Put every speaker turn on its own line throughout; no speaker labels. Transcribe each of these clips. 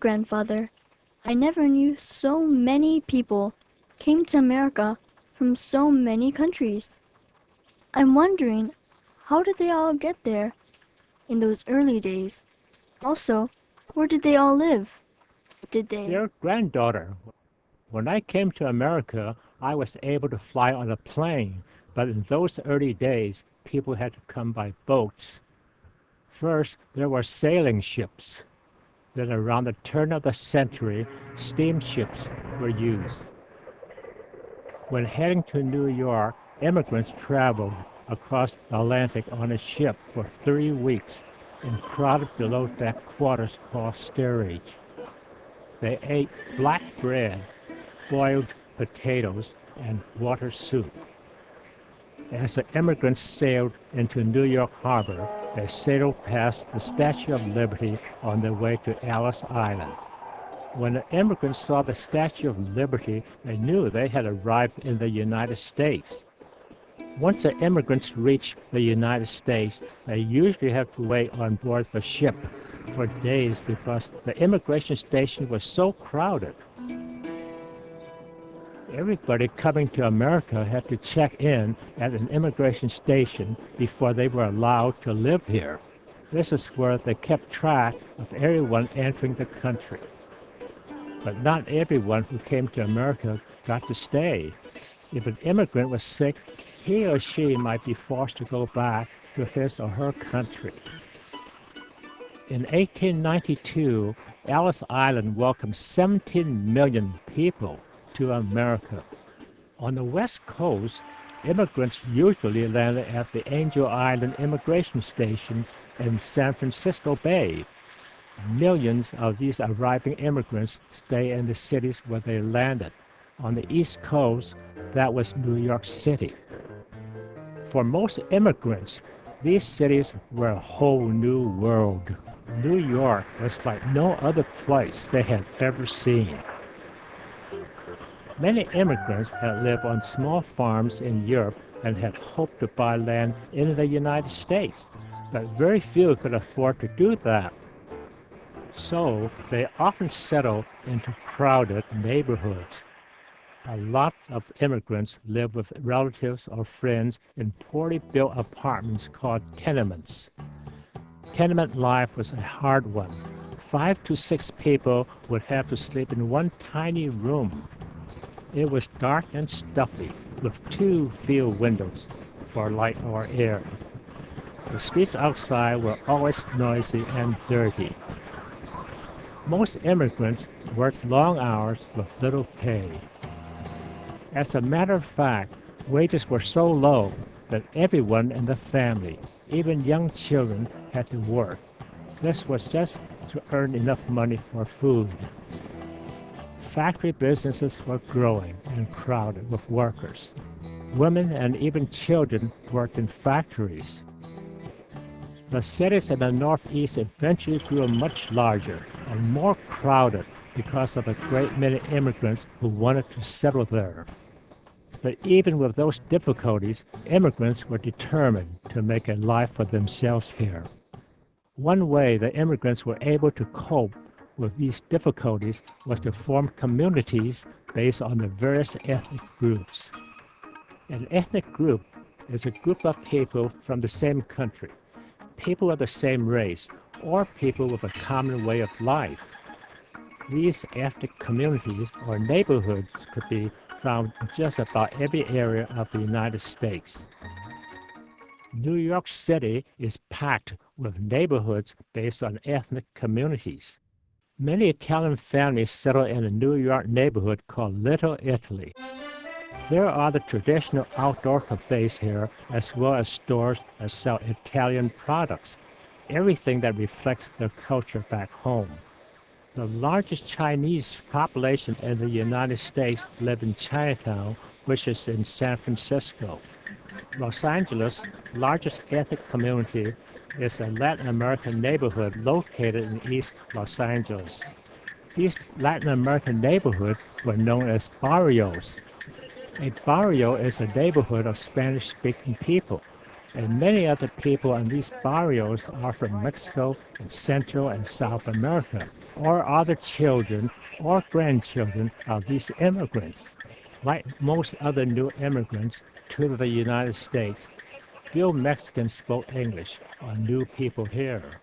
Grandfather, I never knew so many people came to America from so many countries. I'm wondering, how did they all get there in those early days? Also, where did they all live? Did they?
Dear granddaughter, when I came to America, I was able to fly on a plane, but in those early days, people had to come by boats. First, there were sailing ships. Then, around the turn of the century, steamships were used. When heading to New York, immigrants traveled across the Atlantic on a ship for 3 weeks in crowded below-deck quarters called steerage. They ate black bread, boiled potatoes, and water soup. As the immigrants sailed into New York Harbor, they sailed past the Statue of Liberty on their way to Ellis Island. When the immigrants saw the Statue of Liberty, they knew they had arrived in the United States. Once the immigrants reached the United States, they usually have to wait on board the ship for days because the immigration station was so crowded. Everybody coming to America had to check in at an immigration station before they were allowed to live here. This is where they kept track of everyone entering the country. But not everyone who came to America got to stay. If an immigrant was sick, he or she might be forced to go back to his or her country. In 1892, Ellis Island welcomed 17 million people to America. On the West Coast, immigrants usually landed at the Angel Island Immigration Station in San Francisco Bay. Millions of these arriving immigrants stay in the cities where they landed. On the East Coast, that was New York City. For most immigrants, these cities were a whole new world. New York was like no other place they had ever seen. Many immigrants had lived on small farms in Europe and had hoped to buy land in the United States, but very few could afford to do that. So they often settled into crowded neighborhoods. A lot of immigrants live with relatives or friends in poorly built apartments called tenements. Tenement life was a hard one. 5 to 6 people would have to sleep in one tiny room. It was dark and stuffy, with too few windows for light or air. The streets outside were always noisy and dirty. Most immigrants worked long hours with little pay. As a matter of fact, wages were so low that everyone in the family, even young children, had to work. This was just to earn enough money for food. Factory businesses were growing and crowded with workers. Women and even children worked in factories. The cities in the Northeast eventually grew much larger and more crowded because of a great many immigrants who wanted to settle there. But even with those difficulties, immigrants were determined to make a life for themselves here. One way the immigrants were able to cope with these difficulties was to form communities based on the various ethnic groups. An ethnic group is a group of people from the same country, people of the same race, or people with a common way of life. These ethnic communities or neighborhoods could be found in just about every area of the United States. New York City is packed with neighborhoods based on ethnic communities. Many Italian families settle in a New York neighborhood called Little Italy. There are the traditional outdoor cafes here, as well as stores that sell Italian products, everything that reflects their culture back home. The largest Chinese population in the United States live in Chinatown, which is in San Francisco. Los Angeles' largest ethnic community is a Latin American neighborhood located in East Los Angeles. These Latin American neighborhoods were known as barrios. A barrio is a neighborhood of Spanish-speaking people. And many of the people in these barrios are from Mexico and Central and South America, or are the children or grandchildren of these immigrants. Like most other new immigrants to the United States, few Mexicans spoke English or knew people here.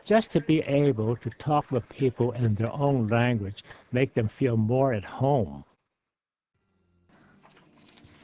Just to be able to talk with people in their own language make them feel more at home.